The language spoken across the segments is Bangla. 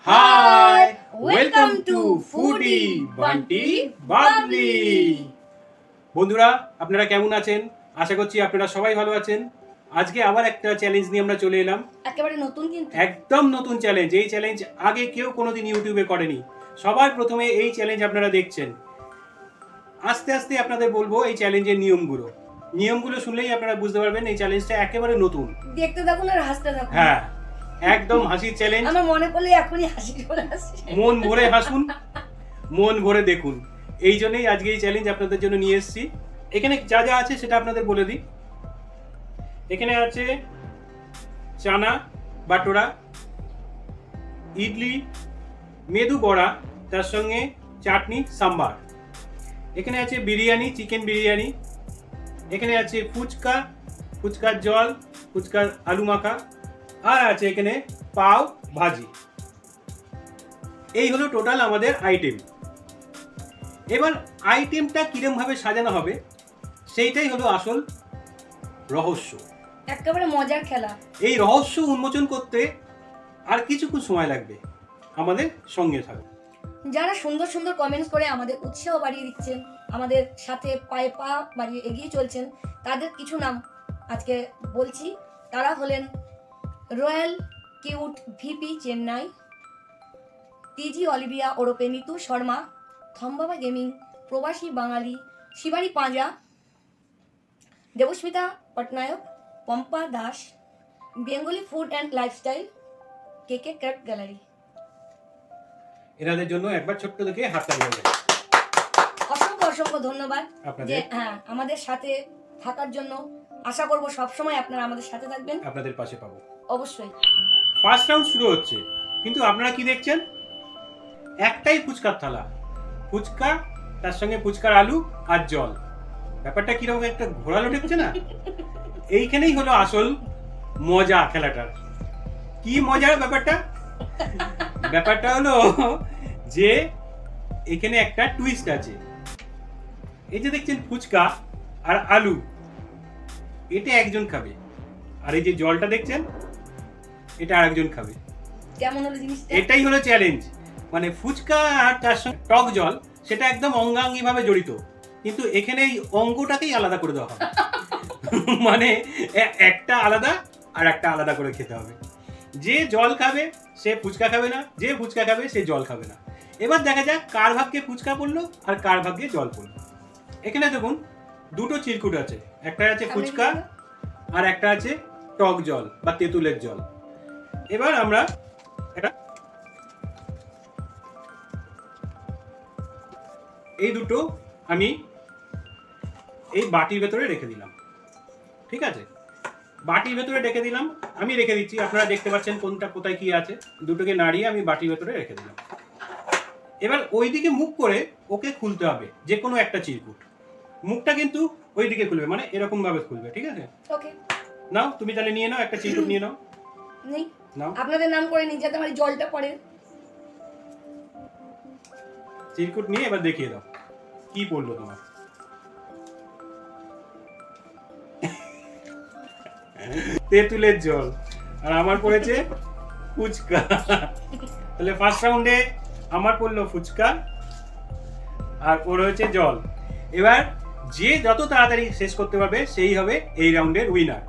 High, welcome to foodie Bunty Babli. বন্ধুরা, আপনারা কেমন আছেন? আশা করছি আপনারা সবাই ভালো আছেন। আজকে আবার একটা চ্যালেঞ্জ নিয়ে আমরা চলে এলাম। একেবারে নতুন, কিন্তু একদম নতুন চ্যালেঞ্জ। এই চ্যালেঞ্জ আগে কেউ কোনোদিন ইউটিউবে করেনি। সবার প্রথমে এই চ্যালেঞ্জ আপনারা দেখছেন। আস্তে আস্তে আপনাদের বলবো এই চ্যালেঞ্জের নিয়মগুলো শুনলেই আপনারা বুঝতে পারবেন এই চ্যালেঞ্জটা একেবারে নতুন। দেখতে থাকুন আর হাসতে থাকুন। হ্যাঁ, একদম হাসির চ্যালেঞ্জ। আমার মনে পড়লে এখনই হাসি চলে আসছে। মন ভরে হাসুন, মন ভরে দেখুন। এই জন্যই আজকে এই চ্যালেঞ্জ আপনাদের জন্য নিয়ে এসেছি। এখানে যা যা আছে সেটা আপনাদের বলে দিই। এখানে আছে চানা বাটোরা, ইডলি, মেদু বড়া, তার সঙ্গে চাটনি সাম্বার। এখানে আছে বিরিয়ানি, চিকেন বিরিয়ানি। এখানে আছে ফুচকা, ফুচকার জল, ফুচকার আলু মাখা, আর আছে এখানে পাও ভাজি। এই হলো টোটাল আমাদের আইটেম। এবার আইটেমটা কিরম ভাবে সাজানো হবে সেইটাই হলো আসল রহস্য। একেবারে মজার খেলা। এই রহস্য উন্মোচন করতে আর কিছুক্ষণ সময় লাগবে। আমাদের সঙ্গে থাকুন। যারা সুন্দর সুন্দর কমেন্টস করে আমাদের উৎসাহ বাড়িয়ে দিচ্ছেন, আমাদের সাথে পায়ে পা বাড়িয়ে এগিয়ে চলছেন, তাদের কিছু নাম আজকে বলছি। তারা হলেন royal cute VP Chennai, TG Olivia ওরপে নিতু শর্মা, থমবাবা গেমিং, প্রবাসী বাঙালি Shibani Panja, Debasmita Patnaik, Pampa Das, Bengali food and lifestyle, KK craft gallery. এনাদের জন্য একবার ছোট্ট দেখে হাততালি হয়ে যায়। অসংখ্য অসংখ্য ধন্যবাদ আপনাদের। যে আমাদের সাথে থাকার জন্য। আশা করব সবসময় আপনারা আমাদের সাথে থাকবেন, আপনাদের পাশে পাবো অবশ্যই। ফার্স্ট রাউন্ড শুরু হচ্ছে, কিন্তু আপনারা কি দেখছেন? একটাই ফুচকার থালা, ফুচকা, তার সঙ্গে ফুচকার আলু আর জল। ব্যাপারটা কিরকম একটা ঘোরালো ঠেকছে না? এইখানেই হলো আসল মজা খেলাটার। কি মজার ব্যাপারটা? ব্যাপারটা হলো যে এখানে একটা টুইস্ট আছে। এই যে দেখছেন ফুচকা আর আলু, এটা একজন খাবে, আর এই যে জলটা দেখছেন এটা আরেকজন খাবে। কেমন হলো জিনিসটা? এটাই হলো চ্যালেঞ্জ। মানে ফুচকা আর তার সঙ্গে টক জল, সেটা একদম অঙ্গাঙ্গি ভাবে জড়িত, কিন্তু এখানে এই অঙ্গটাকেই আলাদা করে দেওয়া হবে। মানে একটা আলাদা আর একটা আলাদা করে খেতে হবে। যে জল খাবে সে ফুচকা খাবে না, যে ফুচকা খাবে সে জল খাবে না। এবার দেখা যাক কার ভাগ্যে ফুচকা পড়লো আর কার ভাগ্যে জল পড়লো। এখানে দেখুন দুটো চিরকুট আছে, একটা আছে ফুচকা আর একটা আছে টক জল বা তেঁতুলের জল। এবার আমরা এই দুটো আমি এই বাটির ভেতরে রেখে দিলাম। ঠিক আছে, বাটির ভেতরে রেখে দিলাম। আমি রেখে দিচ্ছি, আপনারা দেখতে পাচ্ছেন কোনটা কোথায় কি আছে। দুটোকে নাড়িয়ে আমি বাটির ভেতরে রেখে দিলাম। এবার ওইদিকে মুখ করে ওকে খুলতে হবে, যে কোনো একটা চিরকুট। মুখটা কিন্তু ওইদিকে খুলবে, মানে এরকম ভাবে খুলবে। ঠিক আছে, ওকে। নাও তুমি তাহলে নিয়ে নাও, একটা চিরকুট নিয়ে নাও। নেই, নাও আপনাদের নাম করে নিই যাতে আমার জলটা পড়ে। চিরকুট নিয়ে এবার দেখিয়ে দাও কি পড়লো তোমার। তেঁতুলের জল, আর আমার পড়েছে ফুচকা। তাহলে ফার্স্ট রাউন্ডে আমার পড়লো ফুচকা আর ওর হয়েছে জল। এবার যে যত তাড়াতাড়ি শেষ করতে পারবে সেই হবে এই রাউন্ডের উইনার।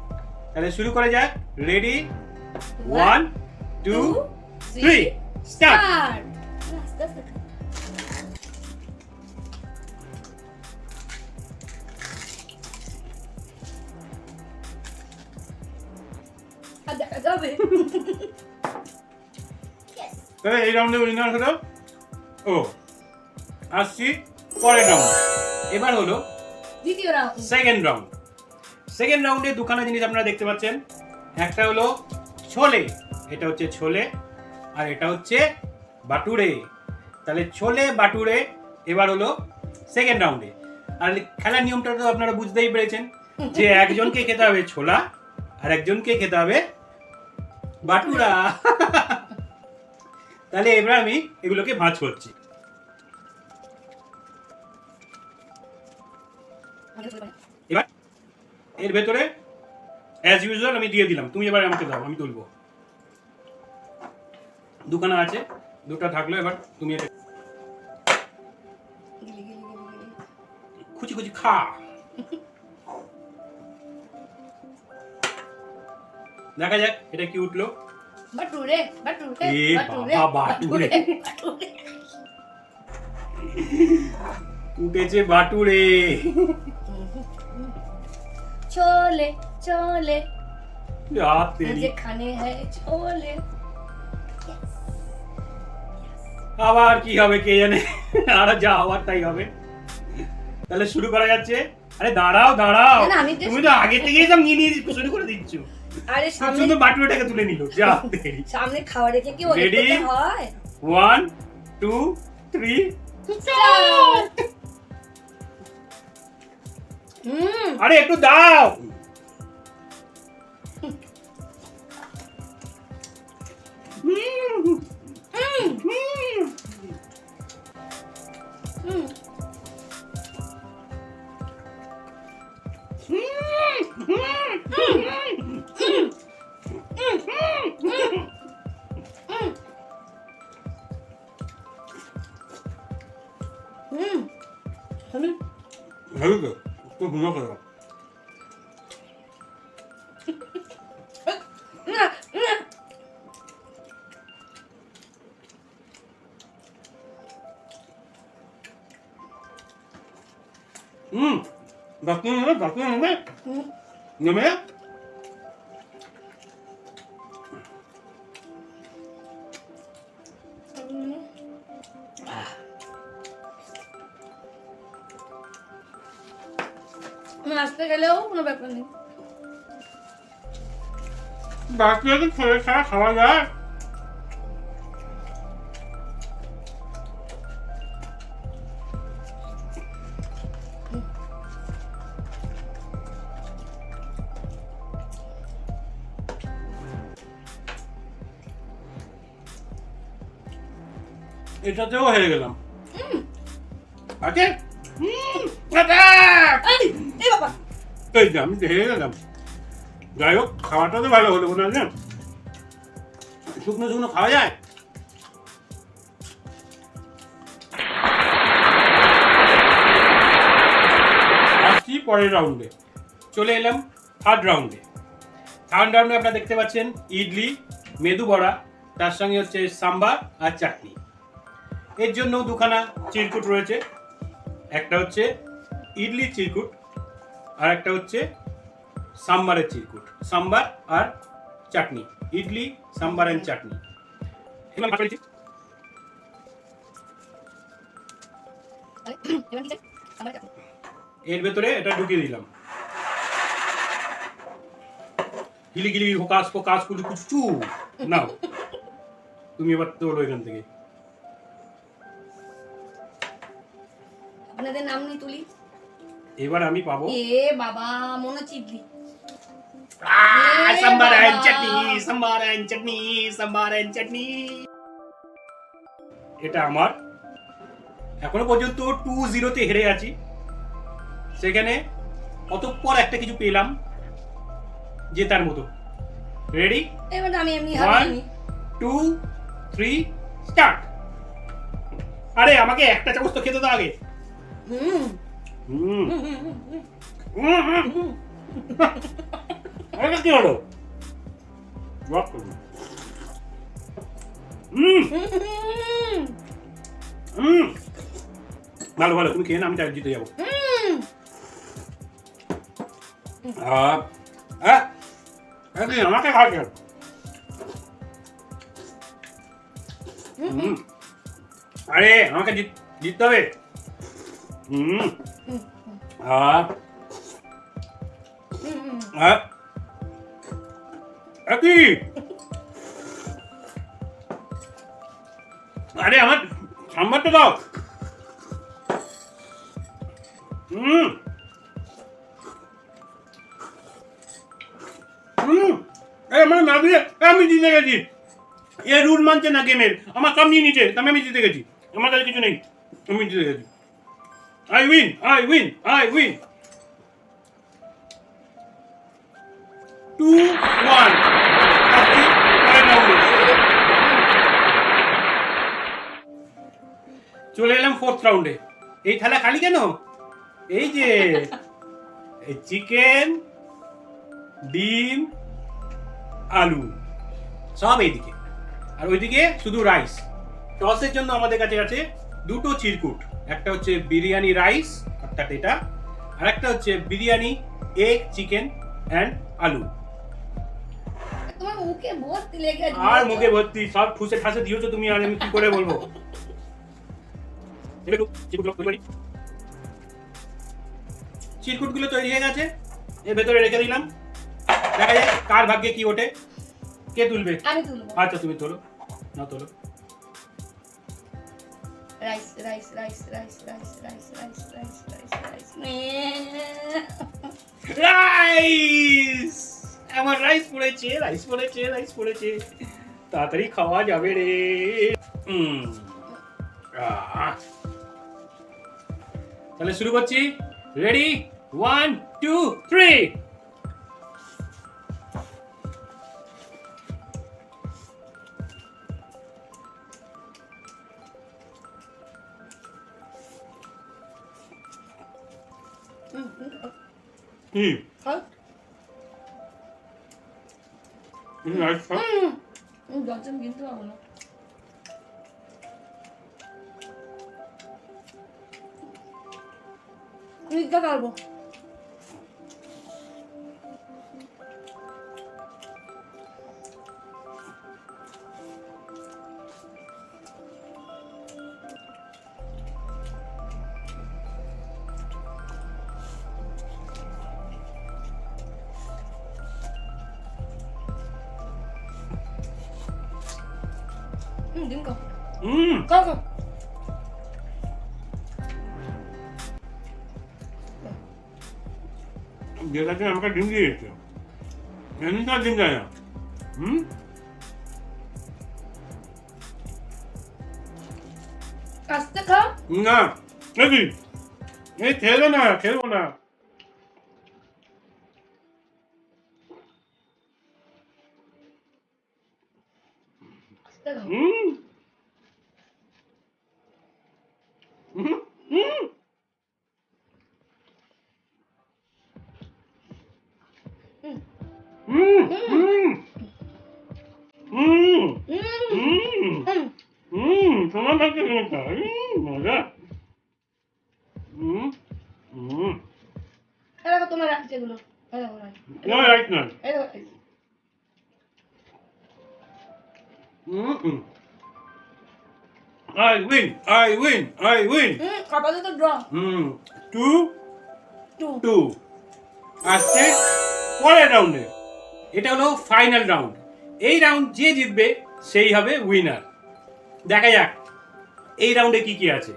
তাহলে শুরু করা যাক। Ready, 1 2 3 start. আস্তে আস্তে খা। আর দেখা যাবে। তাহলে এই রাউন্ডে উইনার হলো ও। আসছি পরের রাউন্ড। এবার হলো দ্বিতীয় রাউন্ড। Second round. সেকেন্ড রাউন্ডে দুখানা জিনিস আপনারা দেখতে পাচ্ছেন। একটা হলো ছোলে, এটা হচ্ছে ছোলে, আর এটা হচ্ছে বাটুরে। তাহলে ছোলে বাটুরে এবার হলো সেকেন্ড রাউন্ডে। আর খেলার নিয়মটা তো আপনারা বুঝতেই পেরেছেন যে একজনকে খেতে হবে ছোলা আর একজনকে খেতে হবে বাটুরা। তাহলে এবার আমি এগুলোকে ভাঁজ করছি। এবার এর ভেতরে অ্যাজ ইউজুয়াল আমি দিয়ে দিলাম। তুমি এবার আমাকে দাও, আমি তুলবো। দুখানা আছে, দুটো থাকলো। এবার তুমি এটা গিলি গিলি গিলি গিলি। খুচি খুচি খা। দেখা যাক এটা কি উঠলো। বাটুরে বাটুরে এ বাটুরে বাবা, বাটুরে। বাটুরে। উঠেছে বাটুরে। চলে চলে যা তেরি। मुझे खाने हैं छोले। আবার কি হবে কে জানে, আর যা হওয়ার তাই হবে। তাহলে শুরু করা যাচ্ছে। আরে দাঁড়াও দাঁড়াও, না, আমি just- তুমি তো আগে থেকেই সব নিয়ে নিয়ে শুরু করে দিচ্ছ। আরে খুব সামনে সুন্দর বাটুরেটাকে তুলে নিল। যা তেরি। সামনে খাওয়া রেখে কি ওই Ready? করতে হয়? 1 2 3 Start! আরে একটু দাও। ভালো তো, খুব মজা করো। বাকি নেমে আসতে গেলেও কোনো ব্যাপার নেই। বাকি আছে, ছেড়ে ছাড়া খাওয়া যায়। এটাতেও হেরে গেলাম। আছে এই বাবা এই যে আমি হেরে গেলাম। যাই হোক, খাওয়াটা তো ভালো হলো না, যে শুকনো শুকনো খাওয়া যায়। আসছি পরের রাউন্ডে। চলে এলাম থার্ড রাউন্ডে। থার্ড রাউন্ডে আপনারা দেখতে পাচ্ছেন ইডলি, মেদু বড়া, তার সঙ্গে হচ্ছে সাম্বার আর চাটনি। এর জন্য দুখানা চিরকুট রয়েছে। একটা হচ্ছে ইডলির চিরকুট, আর একটা হচ্ছে সাম্বারের চিরকুট। সাম্বার আর চাটনি, ইডলি সাম্বার এন্ড চাটনি। এর ভেতরে এটা ঢুকিয়ে দিলাম। গিলি গিলি ফোকাস ফোকাস কুচু কুচু। নাও তুমি এবার তোলো এখান থেকে। আপনাদের নাম নিয়ে তুলি। এবার আমি পাবো এ বাবা মনে হচ্ছে ইডলি। সাম্বার এন্ড বাবা। Chutney, sambar and chutney, sambar and chutney. এটা আমার। এখনো পর্যন্ত 2-0 তে হেরে আছি। সেখানে অতঃপর একটা কিছু পেলাম জেতার মতো। রেডি? এবার আমি এমনি 1 হারিনি। 2 3 স্টার্ট। আরে আমাকে একটা চামচ তো খেতে দাও আগে। হুম হুম হুম, হুম, হুম, হুম। হুম, হুম, হুম। আরে কি হলো? ড্রপ করুন। হুম হুম, হুম, ভালো ভালো, তুমি খেয়ে না, আমি চাই জিতে যাবো। হুম। আমাকে খাওয়াতে হবে। হুম, আরে আমাকে জিততে হবে। হুম, একই। আরে আমার সাম্বারটা দাও। হুম হুম, আমার না দিয়ে আমি জিতে গেছি। এ রুল মানছে না গেমের, আমার সব নিয়ে নিচ্ছে, আমি জিতে গেছি। আমার কাছে কিছু নেই, আমি জিতে গেছি। I win, I win, I win. 2-1. চলে এলাম 4th রাউন্ডে। এই থালা খালি কেন? এই যে চিকেন, ডিম, আলু সব এইদিকে, আর ওইদিকে শুধু রাইস। টসের জন্য আমাদের কাছে আছে দুটো চিরকুট, একটা হচ্ছে বিরিয়ানি রাইস অর্থাৎ এটা, আর একটা হচ্ছে বিরিয়ানি এগ চিকেন অ্যান্ড আলু। তোমার মুখে ভর্তি লেগে আছে। আর মুখে ভর্তি সব ঠুসে ঠাসে দিয়েছো তুমি, আর আমি কি করে বলবো। চিরকুট গুলো তৈরি হয়ে গেছে, এর ভেতরে রেখে দিলাম। দেখা যাক কার ভাগ্যে কি ওঠে, কে তুলবে। আমি তুলবো। আচ্ছা তুমি তোলো, না তোলো। Rice rice rice rice rice rice rice rice rice rice rice, আমার রাইস পড়েছে, রাইস পড়েছে, রাইস পড়েছে, তাড়াতাড়ি খাওয়া যাবে রে। তাহলে শুরু করছি, রেডি, 1 2 3। দশজন কিন্তু পাবো না। নিতে পারবো। ডিম খাও। খাও খাও। যেটাতে আমাকে ডিম দিয়েছে, এমনি তো ডিম দেয় না। আস্তে খাও। না দেখি, এই খেলবো না, খেলবো না। আস্তে খাও। তোমার ভাগ্যে মজা। দেখো তোমার রাখছে এগুলো। No, right now. I win, I win, I win. আপাতত ড্র। 2-2 আসছে পরের রাউন্ডে। এটা হলো ফাইনাল রাউন্ড। এই রাউন্ড যে জিতবে সেই হবে উইনার। দেখা যাক এই রাউন্ডে কি কি আছে।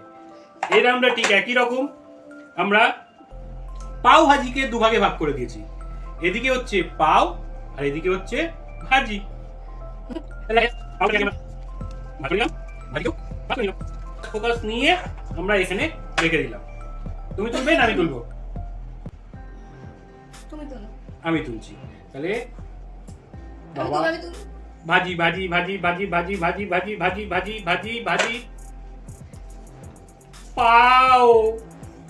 এই রাউন্ডে ঠিক একই রকম, আমরা পাও ভাজিকে দুভাগে ভাগ করে দিয়েছি। এদিকে হচ্ছে পাও আর এদিকে হচ্ছে ভাজি। ফোকাস নিয়ে আমরা এখানে রেখে দিলাম। তুমি তুলবে না আমি তুলবো? তুমি তুলো। আমি তুলছি। তাহলে বাবা আমি তুলো। ভাজি bhaji bhaji bhaji bhaji bhaji bhaji bhaji bhaji bhaji bhaji pav.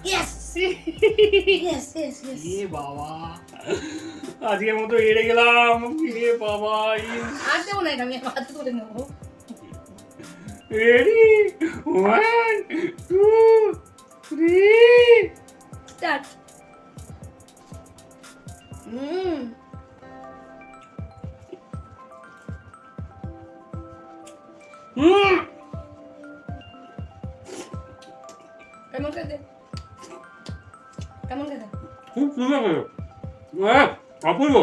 Yes yes yes yes. এ বাবা, আজকের মতো হেরে গেলাম। এ বাবা, আর দেবো না, আমি হাতে তুলে নেবো। Ready, 1 2 3 start. কেমন খেতে? কেমন খেতে? খুব সুন্দর করে, অপূর্ব।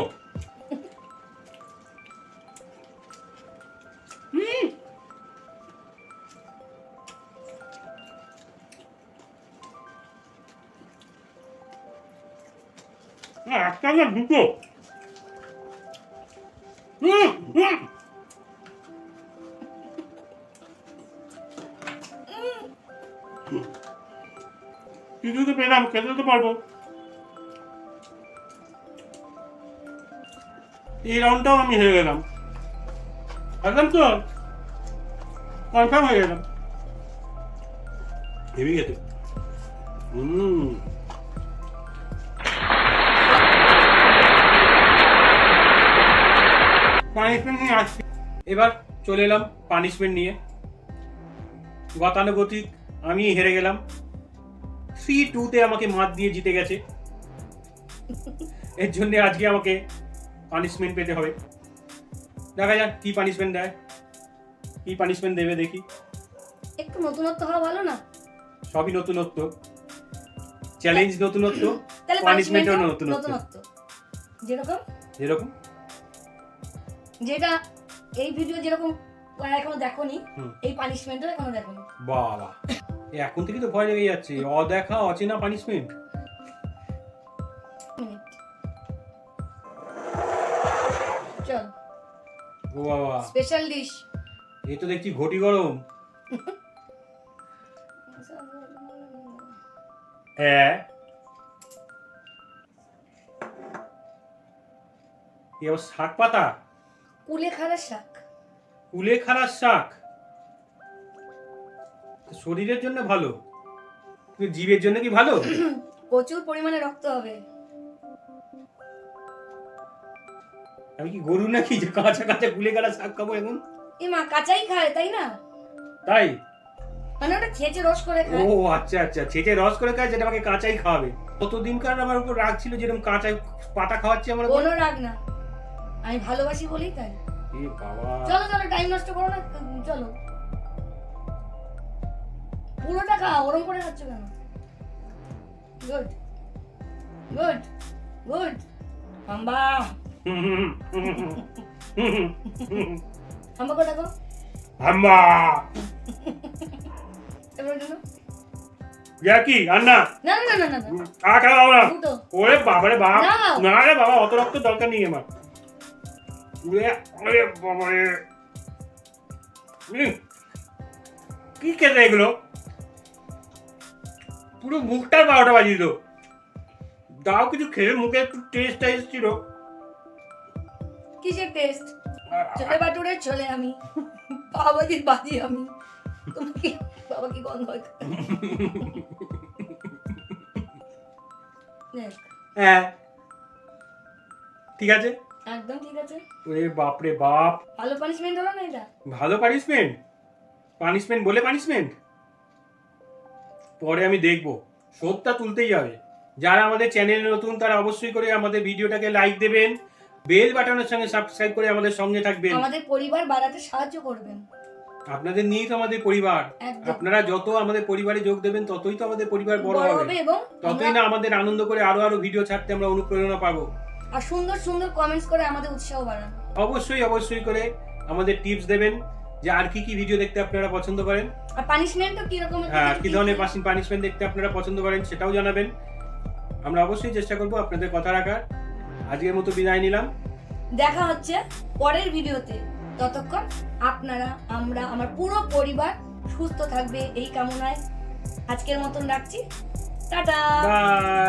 একটা না দুটো। কিছু তো পেলাম, খেতে তো পারবো। এই রাউন্ডটাও আমি হেরে গেলাম, একদম তো কনফার্ম হয়ে গেলাম। হেভি খেতে। পানিশমেন্ট নিয়ে আসছি। এবার চলে এলাম পানিশমেন্ট নিয়ে। গতানুগতিক আমি হেরে গেলাম, 3-2-তে আমাকে মাত দিয়ে জিতে গেছে। এর জন্য আজকে আমাকে পানিশমেন্ট পেতে হবে। দেখা যাক কি পানিশমেন্ট দেয়, কি পানিশমেন্ট দেবে দেখি। একটু নতুনত্ব হওয়া ভালো না? সবই নতুনত্ব, চ্যালেঞ্জ নতুনত্ব, তাহলে পানিশমেন্টও পানিশমেন্টও নতুনত্ব। নতুনত্ব। যেরকম যেরকম যেটা এই ভিডিও যেরকম এখনো দেখোনি, হুম। এই পানিশমেন্টও এখনো দেখোনি। বাবা, এখন থেকে তো ভয় লেগে যাচ্ছে। অদেখা অচেনা পানিশমেন্ট। মিনিট। চল, ও বাবা, স্পেশাল ডিশ। এই তো দেখছি ঘটি গরম। কি আবার শাক পাতা? কুলেখাড়া শাক। কুলেখাড়ার শাক শরীরের জন্য ভালো, কিন্তু জীবের জন্য কি ভালো? প্রচুর পরিমাণে রক্ত হবে। আমি কি গরু নাকি যে কাঁচা কাঁচা কুলেখাড়া শাক খাবো এখন? এ মা, কাঁচাই খায় তাই না? তাই? মানে ওটা ছেঁচে রস করে ও খায়। আচ্ছা আচ্ছা, ছেঁচে রস করে খায়, যেটা আমাকে কাঁচাই খাওয়াবে। কতদিনকার আমার উপর রাগ ছিল, যেরকম কাঁচা পাতা খাওয়াচ্ছে আমার উপর। কোনো রাগ না, আমি ভালোবাসি বলেই তাই। এ বাবা, চলো চলো, টাইম নষ্ট করো না, চলো। পুরোটা খাও, ওরম করে খাচ্ছ কেন? Good good good. হাম্বা হাম্বা করে দেখো। আম্মা এবার দিলো। ইয়া কি আন্না না না না না না, আ খাও না। দুটো। ওরে বাবা রে বাপ, নাও। না রে বাবা, অত রক্ত দরকার নেই আমার। ওরে ওরে বাবা রে, কি খেতে এগুলো? পুরো মুখটার 12টা বাজিয়ে দিল। দাও কিছু খেয়ে, মুখে একটু টেস্ট ছিল। কিসের টেস্ট? ছোলে বাটুরে ছোলে আমি, পাওভাজির বাজি আমি। তোমাকে বাবা কি গন্ধ হয়? দেখ, হ্যাঁ ঠিক আছে। একদম ঠিক আছে। ওরে বাপ রে বাপ, ভালো পানিশমেন্ট হলো না এটা? ভালো পানিশমেন্ট। পানিশমেন্ট বলে পানিশমেন্ট। পরে আমি দেখবো, শোধটা তুলতেই হবে। যারা আমাদের চ্যানেলে নতুন তারা অবশ্যই করে আমাদের ভিডিওটাকে লাইক দেবেন, বেল বাটনের সঙ্গে সাবস্ক্রাইব করে আমাদের সঙ্গে থাকবেন। আমাদের পরিবার বাড়াতে সাহায্য করবেন। আপনাদের নিয়েই তো আমাদের পরিবার। একদম। আপনারা যত আমাদের পরিবারে যোগ দেবেন, ততই তো আমাদের পরিবার বড় বড় হবে, হবে এবং ততই না আমাদের আনন্দ করে আরো আরো ভিডিও ছাড়তে আমরা অনুপ্রেরণা পাবো। আর সুন্দর সুন্দর কমেন্টস করে আমাদের উৎসাহ বাড়ান। অবশ্যই অবশ্যই করে আমাদের টিপস দেবেন যে আর কি কি ভিডিও দেখতে আপনারা পছন্দ করেন। আর পানিশমেন্টও কি রকম, হ্যাঁ, কি ধরনের পানিশমেন্ট দেখতে আপনারা পছন্দ করেন সেটাও জানাবেন। আমরা অবশ্যই চেষ্টা করব আপনাদের কথা রাখার। আজকের মতো বিদায় নিলাম। দেখা হচ্ছে পরের ভিডিওতে। ততক্ষণ আপনারা, আমরা, আমার পুরো পরিবার সুস্থ থাকবে এই কামনায় আজকের মতন রাখছি। টাটা। বাই।